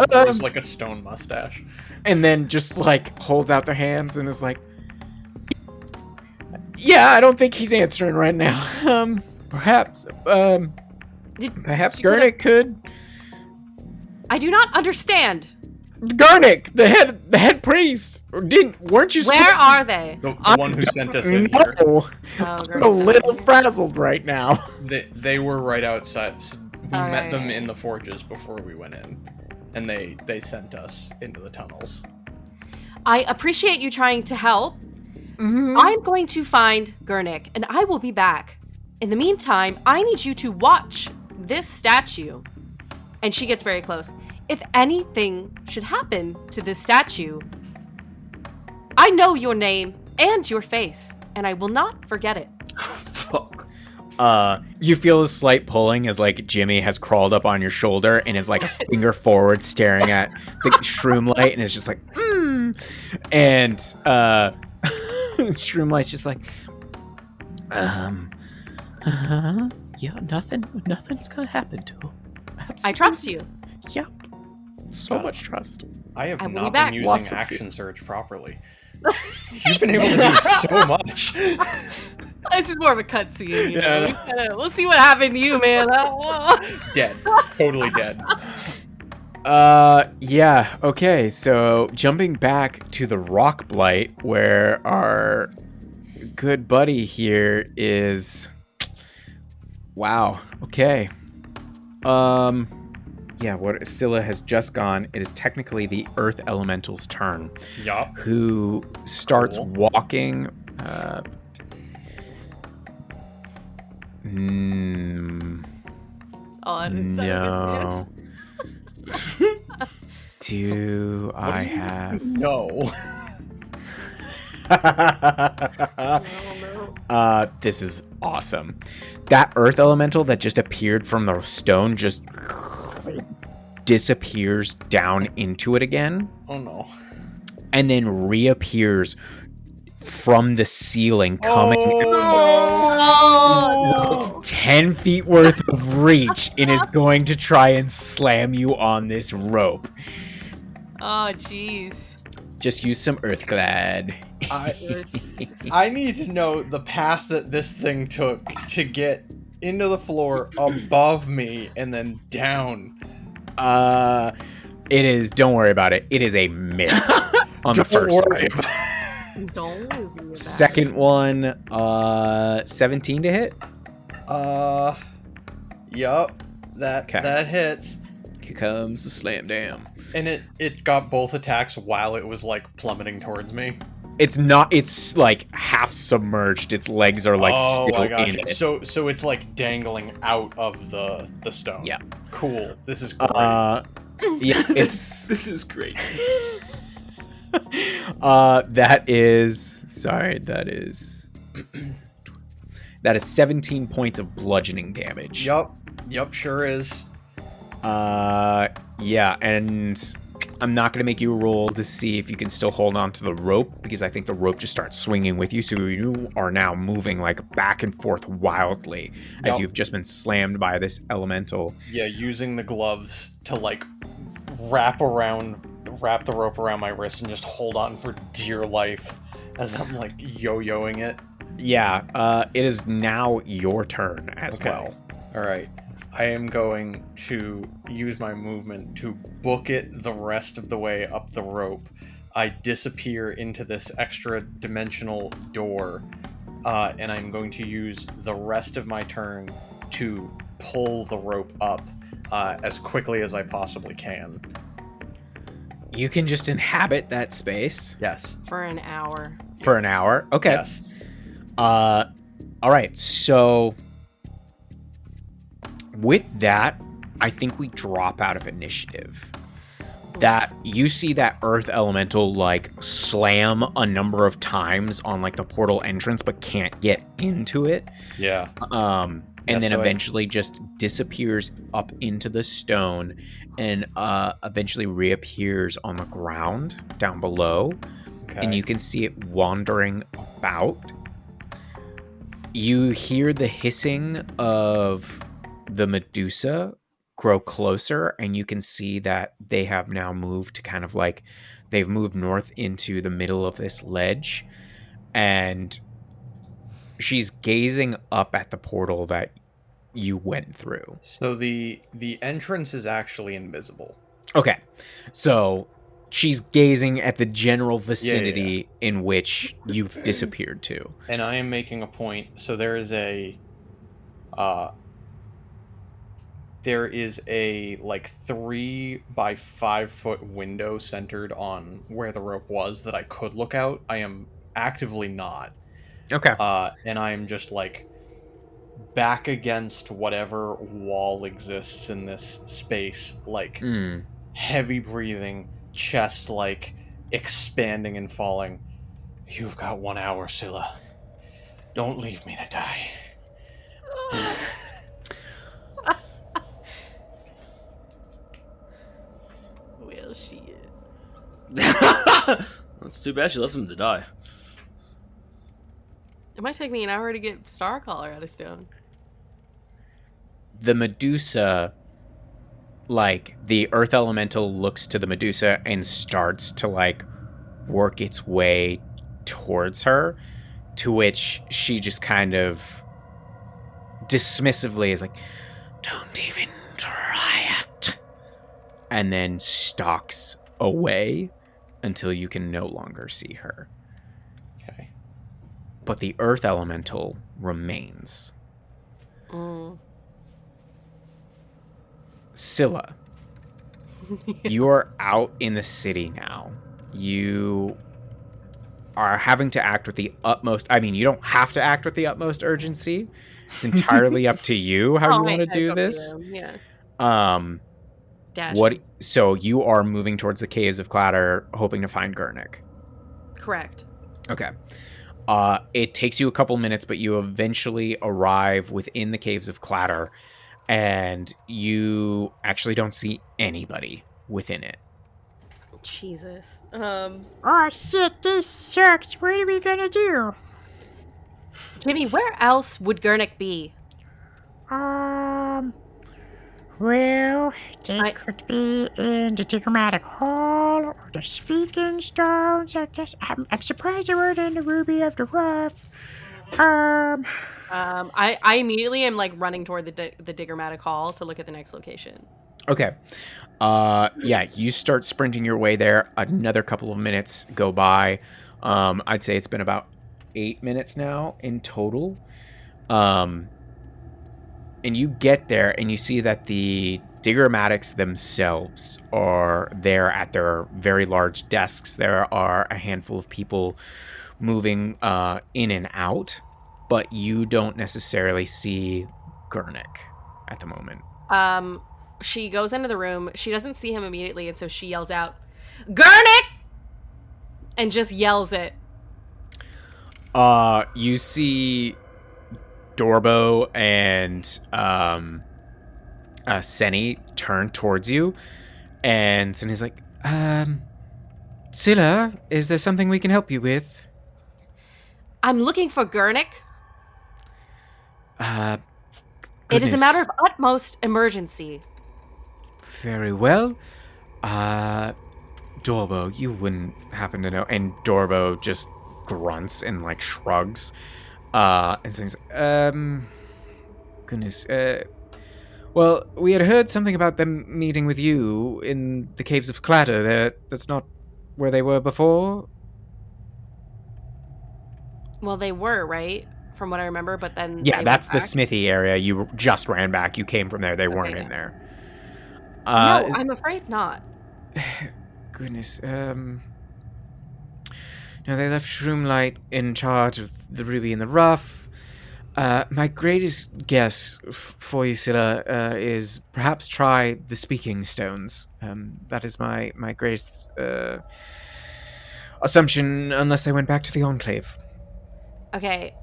Grows like a stone mustache. And then just like holds out their hands and is like, yeah, I don't think he's answering right now. Perhaps Gurnick could. I do not understand. Gurnick, the head priest, weren't you? Where supposed to- are they? The I one who don't sent us in here. know. Oh, I'm a girls. little frazzled right now. They were right outside. So we Oh, met right, them right. in the forges before we went in, and they sent us into the tunnels. I appreciate you trying to help. Mhm. I'm going to find Gurnick, and I will be back. In the meantime, I need you to watch this statue. And she gets very close. If anything should happen to this statue, I know your name and your face, and I will not forget it. Fuck. You feel a slight pulling as like Jimmy has crawled up on your shoulder and is like a finger forward staring at the shroom light and is just like, and shroom light's just like, yeah, nothing's gonna happen to him. Absolutely. I trust you. Yep. So much trust. I have I will be not back. been using Lots of action surge properly. You've been able to do so much. This is more of a cutscene, you Yeah, know? We'll see what happened to you, man. Dead. Totally dead. Yeah, okay, so jumping back to the Rock Blight, where our good buddy here is... Wow, okay. Yeah, what Scylla has just gone, it is technically the Earth Elemental's turn, Yup. who starts Cool. walking... No. Do I have... No. This is awesome. That earth elemental that just appeared from the stone just disappears down into it again, Oh no. and then reappears from the ceiling, coming. It's 10 feet worth of reach and is going to try and slam you on this rope. Oh, jeez. Just use some Earthglad. I need to know the path that this thing took to get into the floor above me and then down. It is, don't worry about it. It is a miss on the first one. Don't worry about it. Second one, 17 to hit. Yup. That hits. Here comes the slam dam. And it got both attacks while it was like plummeting towards me. It's not, it's like half submerged. Its legs are like still in it. So it's like dangling out of the stone. Yeah. Cool. This is great. Yeah, it's This is great. that is 17 points of bludgeoning damage. Yup, sure is. Yeah, and I'm not gonna make you roll to see if you can still hold on to the rope, because I think the rope just starts swinging with you, so you are now moving like back and forth wildly as you've just been slammed by this elemental. Yeah, using the gloves to like wrap the rope around my wrist and just hold on for dear life as I'm like yo-yoing it. Yeah, it is now your turn as well. All right. I am going to use my movement to book it the rest of the way up the rope. I disappear into this extra dimensional door, and I'm going to use the rest of my turn to pull the rope up as quickly as I possibly can. You can just inhabit that space. Yes. For an hour. For an hour? Okay. Yes. All right, so with that, I think we drop out of initiative. That you see that earth elemental like slam a number of times on like the portal entrance, but can't get into it. Yeah. And then eventually just disappears up into the stone and eventually reappears on the ground down below. Okay. And you can see it wandering about. You hear the hissing of the Medusa grow closer, and you can see that they have now moved to kind of like they've moved north into the middle of this ledge, and she's gazing up at the portal that you went through. So the entrance is actually invisible. Okay, so she's gazing at the general vicinity in which you've disappeared to. And I am making a point. So there is a like 3 by 5 foot window centered on where the rope was that I could look out. I am actively not. Okay. And I am just like back against whatever wall exists in this space, like heavy breathing, chest like expanding and falling. You've got 1 hour, Scylla. Don't leave me to die. Well, shit. That's too bad she left him to die. It might take me an hour to get Starcaller out of stone. The Medusa, like, the earth elemental looks to the Medusa and starts to, like, work its way towards her, to which she just kind of dismissively is like, "Don't even try it," and then stalks away until you can no longer see her. Okay. But the earth elemental remains. Scylla, you are out in the city now. You are having to act with the utmost... I mean, you don't have to act with the utmost urgency. It's entirely up to you how you want to do this. Yeah. What? So you are moving towards the Caves of Clatter, hoping to find Gurnik. Correct. Okay. It takes you a couple minutes, but you eventually arrive within the Caves of Clatter. and you actually don't see anybody within it. Jesus. Oh shit, this sucks. What are we gonna do? Jimmy, where else would Gurnik be? Well, they I- could be in the Diggermatic Hall or the Speaking Stones, I guess. I'm surprised they weren't in the Ruby of the Rough. I immediately am like running toward the Diggermatic Hall to look at the next location. Okay. Yeah, you start sprinting your way there. Another couple of minutes go by. I'd say it's been about 8 minutes now in total. And you get there and you see that the Diggermatics themselves are there at their very large desks. There are a handful of people moving in and out, but you don't necessarily see Gurnik at the moment. She goes into the room. She doesn't see him immediately, and so she yells out, "Gurnik!" and just yells it. You see Dorbo and Senny turn towards you, and Senny's like, Scylla, is there something we can help you with? I'm looking for Gurnik. It is a Goodness. matter of utmost emergency. Very well. Dorbo, you wouldn't happen to know. And Dorbo just grunts and like shrugs. And says, goodness. Well, we had heard something about them meeting with you in the caves of Clatter. That's not where they were before. Well, they were, right? From what I remember, but then Yeah, they that's went the back. smithy area. You just ran back. You came from there. They weren't in there. No, I'm afraid not. Goodness. No, they left Shroomlight in charge of the Ruby and the Rough. My greatest guess for you, Scylla, is perhaps try the Speaking Stones. That is my greatest assumption, unless they went back to the Enclave. Okay,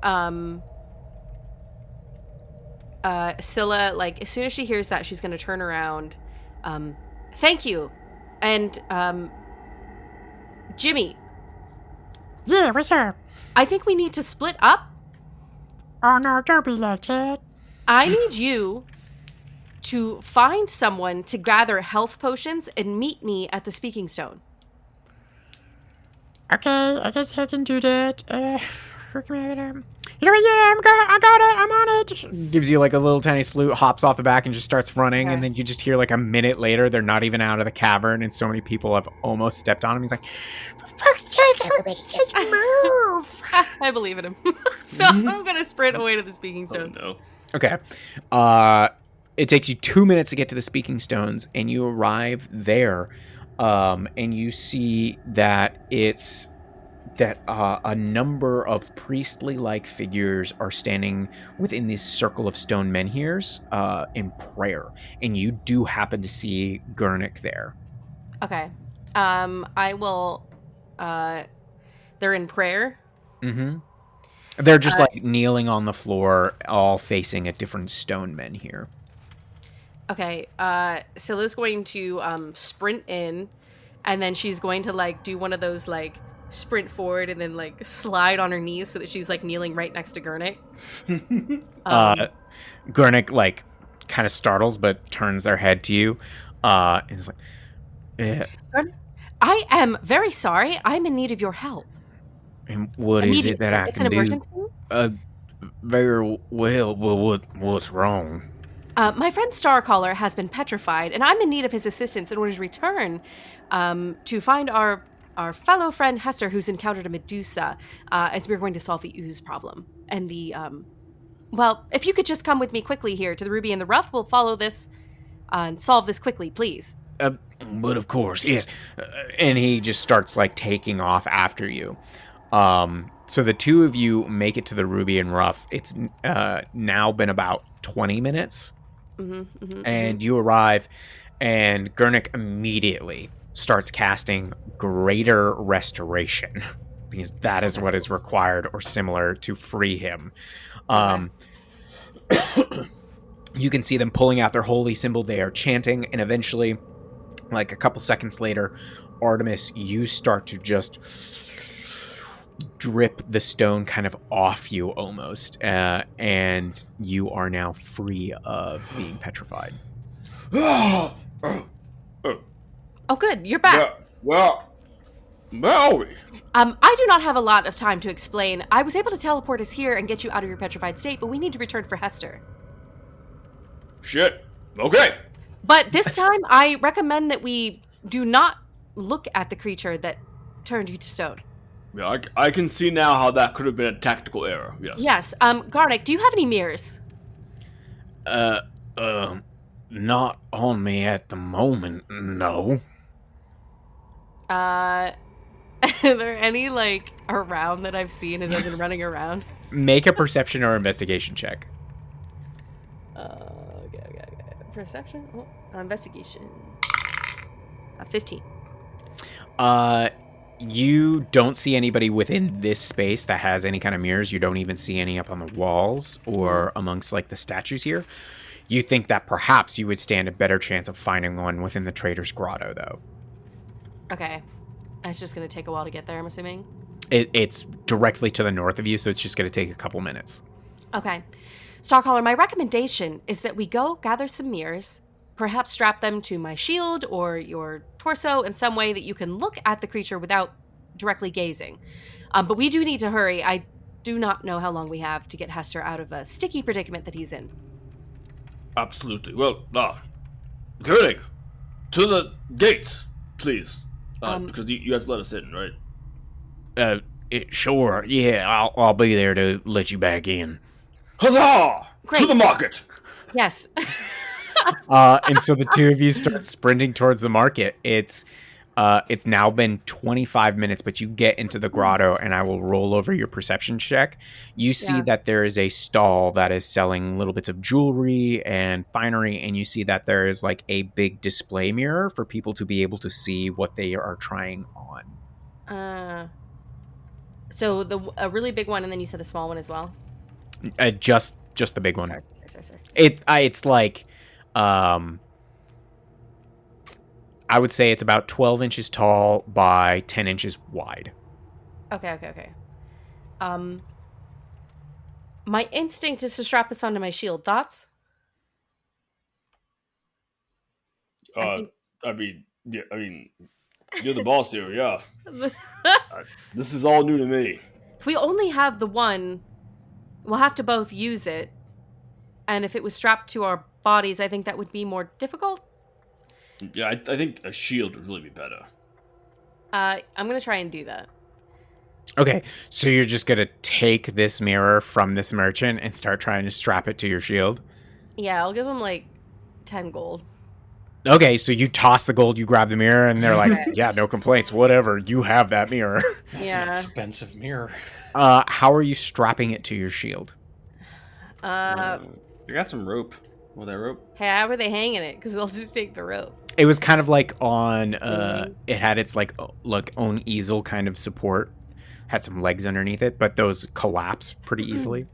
Scylla, like, as soon as she hears that, she's gonna turn around. Thank you. And, Jimmy, Yeah, what's up? I think we need to split up. Oh no, don't be like that. I need you to find someone to gather health potions and meet me at the Speaking Stone. Okay, I guess I can do that. Where can I, you know what, yeah, I got it, I'm on it. Gives you like a little tiny slew, hops off the back and just starts running, Okay. and then you just hear like a minute later, they're not even out of the cavern, and so many people have almost stepped on him. He's like, For fuck's sake, everybody just move. I believe in him. So I'm gonna sprint away to the Speaking Oh Stone. no. okay. It takes you 2 minutes to get to the Speaking Stones, and you arrive there, and you see that it's that a number of priestly-like figures are standing within this circle of stone menhirs in prayer, and you do happen to see Gurnik there. Okay. I will. They're in prayer. Mm-hmm. They're just like kneeling on the floor, all facing a different stone menhir. Okay. Scylla's going to sprint in, and then she's going to like do one of those like sprint forward and then like slide on her knees so that she's like kneeling right next to Gurnik. Gurnik like kind of startles but turns their head to you and is like, I am very sorry. I'm in need of your help. and what is it that I It's can an do? emergency. Very well. What's wrong? My friend Starcaller has been petrified, and I'm in need of his assistance in order to return to find our fellow friend Hester, who's encountered a Medusa, as we're going to solve the ooze problem. And the, well, if you could just come with me quickly here to the Ruby and the Rough, we'll follow this and solve this quickly, please. But of course, yes. And he just starts like taking off after you. So the two of you make it to the Ruby and Rough. It's now been about 20 minutes. And you arrive, and Gurnik immediately starts casting Greater Restoration, because that is what is required or similar to free him. You can see them pulling out their holy symbol. They are chanting, and eventually, like a couple seconds later, Artemis, you start to just drip the stone kind of off you almost, and you are now free of being petrified. Oh, good. You're back. Where are we? I do not have a lot of time to explain. I was able to teleport us here and get you out of your petrified state, but we need to return for Hester. Shit. Okay. But this time, I recommend that we do not look at the creature that turned you to stone. Yeah, I can see now how that could have been a tactical error. Yes. Yes. Garnick, do you have any mirrors? Not on me at the moment, no. Are there any, like, around that I've seen as I've been running around? Make a perception or investigation check. Okay. Perception? Investigation. 15. You don't see anybody within this space that has any kind of mirrors. You don't even see any up on the walls or amongst, like, the statues here. You think that perhaps you would stand a better chance of finding one within the Trader's Grotto, though. Okay. It's just going to take a while to get there, I'm assuming? It's directly to the north of you, so it's just going to take a couple minutes. Okay. Starcaller, my recommendation is that we go gather some mirrors, perhaps strap them to my shield or your torso in some way that you can look at the creature without directly gazing. But we do need to hurry. I do not know how long we have to get Hester out of a sticky predicament that he's in. Absolutely. Well, Koenig, to the gates, please. Because you have to let us in, right? Sure. Yeah, I'll be there to let you back in. Huzzah! Great. To the market! Yes. And so the two of you start sprinting towards the market. It's now been 25 minutes, but you get into the grotto, and I will roll over your perception check. You see that there is a stall that is selling little bits of jewelry and finery, and you see that there is like a big display mirror for people to be able to see what they are trying on. So a really big one, and then you said a small one as well? Just the big one. Sorry. It's like, I would say it's about 12 inches tall by 10 inches wide. Okay. My instinct is to strap this onto my shield. Thoughts? I mean, you're the boss here, yeah. This is all new to me. If we only have the one, we'll have to both use it. And if it was strapped to our bodies, I think that would be more difficult. Yeah, I think a shield would really be better. I'm going to try and do that. Okay, so you're just going to take this mirror from this merchant and start trying to strap it to your shield? Yeah, I'll give him like 10 gold. Okay, so you toss the gold, you grab the mirror, and they're like, yeah, no complaints, whatever, you have that mirror. That's an expensive mirror. How are you strapping it to your shield? You got some rope. Well, that rope? Hey, how are they hanging it? Because they'll just take the rope. It was kind of like on, it had its like own easel kind of support. Had some legs underneath it, but those collapse pretty easily.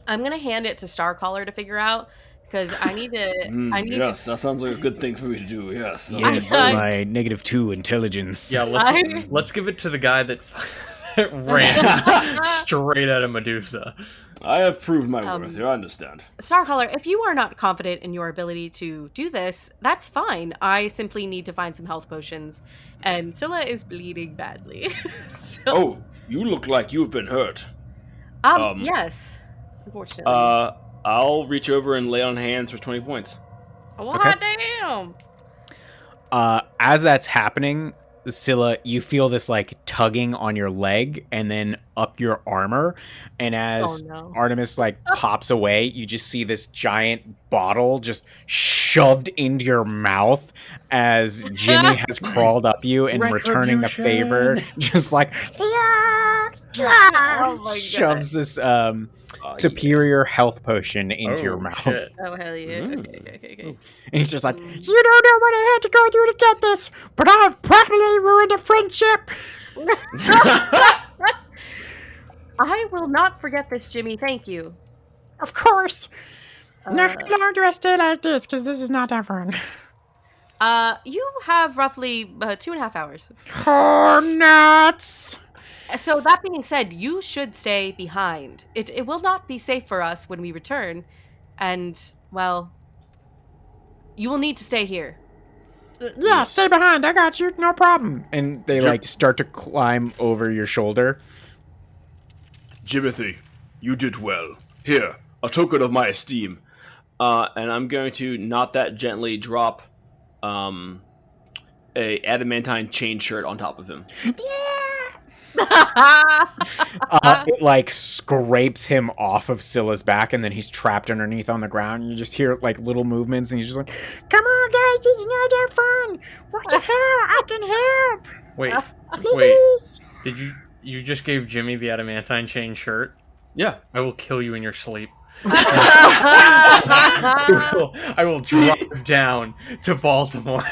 I'm going to hand it to Starcaller to figure out, because I need to... Yes, that sounds like a good thing for me to do, yes. Yes, my -2 intelligence. Yeah, let's give it to the guy that ran straight out of Medusa. I have proved my worth here, I understand. Starcaller, if you are not confident in your ability to do this, that's fine. I simply need to find some health potions, and Scylla is bleeding badly. Oh, you look like you've been hurt. Yes, unfortunately. I'll reach over and lay on hands for 20 points. What? Damn! As that's happening, Scylla, you feel this like tugging on your leg and then up your armor, and as Artemis like pops away, you just see this giant bottle just shoved into your mouth as Jimmy has crawled up you and returning the favor, just like shoves this superior health potion into your mouth. Shit. Oh, hell yeah. Okay. And he's just like, You don't know what I had to go through to get this, but I've practically ruined a friendship. I will not forget this, Jimmy. Thank you. Of course. No, how long do I stay like this? Because this is not that fun. You have roughly 2.5 hours. Oh, nuts! So that being said, you should stay behind. It will not be safe for us when we return, and well, you will need to stay here. Yeah, stay behind. I got you. No problem. And they like start to climb over your shoulder. Jimothy, you did well. Here, a token of my esteem. And I'm going to not that gently drop a adamantine chain shirt on top of him. It like scrapes him off of Scylla's back, and then he's trapped underneath on the ground. And you just hear like little movements, and he's just like, Come on, guys. This is not that fun. What the hell? I can help. Wait, Please. Did you just gave Jimmy the adamantine chain shirt? Yeah. I will kill you in your sleep. I will drive down to Baltimore,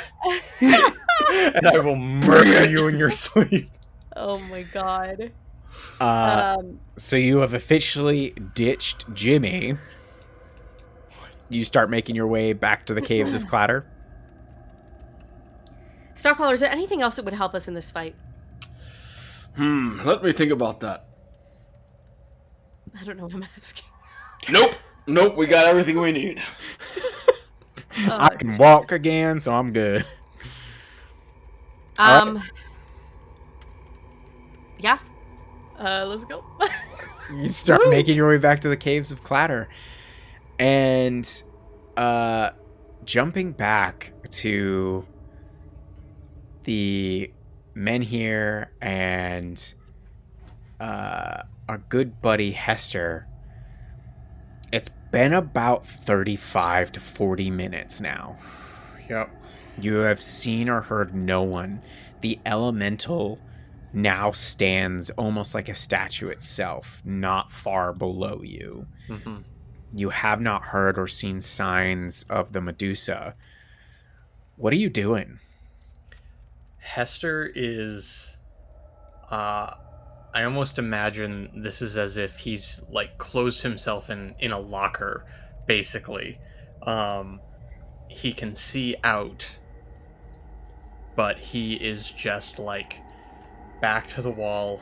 and I will murder you in your sleep. Oh my god. so you have officially ditched Jimmy. You start making your way back to the caves of Clatter. Starcaller, is there anything else that would help us in this fight? Let me think about that. I don't know what I'm asking. Nope, we got everything we need. I can walk again, so I'm good. Yeah. Let's go. You start making your way back to the caves of Clatter. And jumping back to the men here and our good buddy Hester, it's been about 35 to 40 minutes now. Yep. You have seen or heard no one. The elemental now stands almost like a statue itself, not far below you. Mm-hmm. You have not heard or seen signs of the Medusa. What are you doing? Hester is... I almost imagine this is as if he's, like, closed himself in a locker, basically. He can see out, but he is just, like, back to the wall,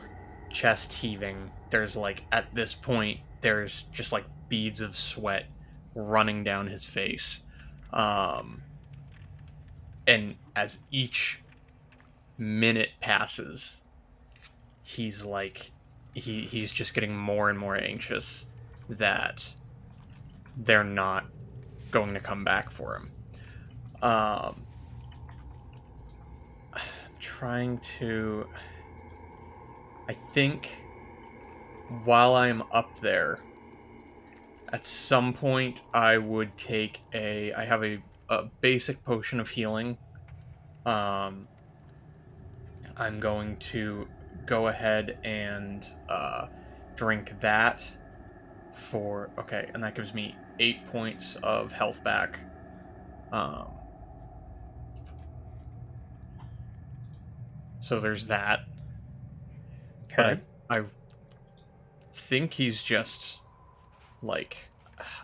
chest heaving. There's, like, at this point, there's just, like, beads of sweat running down his face. And as each minute passes, he's like, he's just getting more and more anxious that they're not going to come back for him. I'm trying to... I think while I'm up there, at some point I would take I have a basic potion of healing. I'm going to go ahead and drink that for... Okay, and that gives me 8 points of health back. So there's that. Okay. But I think he's just, like...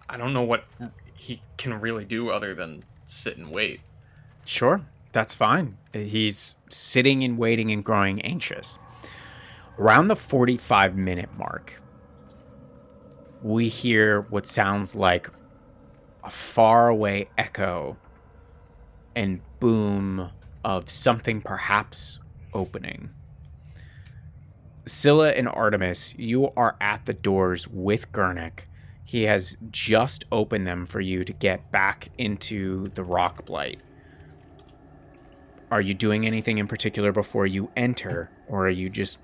I don't know what he can really do other than sit and wait. Sure, that's fine. He's sitting and waiting and growing anxious. Around the 45-minute mark, we hear what sounds like a faraway echo and boom of something perhaps opening. Scylla and Artemis, you are at the doors with Gurnik. He has just opened them for you to get back into the rock blight. Are you doing anything in particular before you enter, or are you just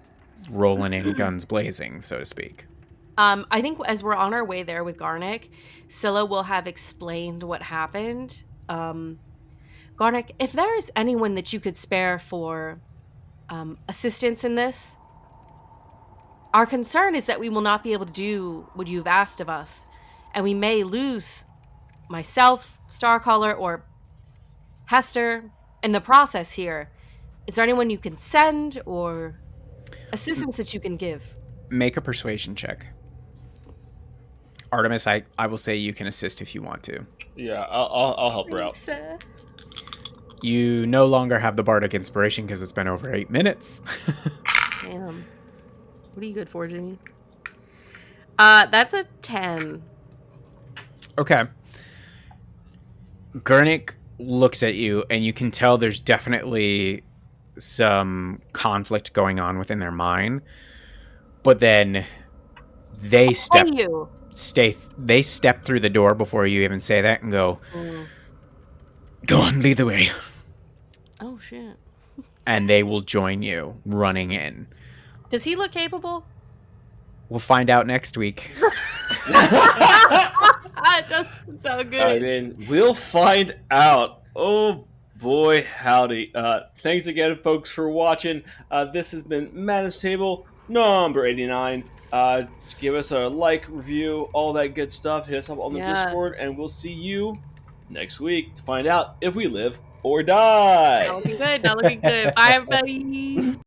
rolling in guns blazing, so to speak? I think as we're on our way there with Garnick, Scylla will have explained what happened. Garnick, if there is anyone that you could spare for assistance in this, our concern is that we will not be able to do what you've asked of us, and we may lose myself, Starcaller, or Hester in the process here. Is there anyone you can send or assistance that you can give? Make a persuasion check. Artemis, I will say you can assist if you want to. Yeah, I'll help her out. Lisa. You no longer have the bardic inspiration because it's been over 8 minutes. Damn. What are you good for, Jimmy? That's a 10. Okay. Gurnik looks at you, and you can tell there's definitely some conflict going on within their mind. But then they step through the door before you even say that and go, go on, lead the way. Oh, shit. And they will join you running in. Does he look capable? We'll find out next week. It doesn't sound good. I mean, we'll find out. Oh boy, howdy. Thanks again, folks, for watching. This has been Madness Table number 89. Give us a like, review, all that good stuff. Hit us up on the Discord, and we'll see you next week to find out if we live or die. Not looking good. Not looking good. Bye, everybody.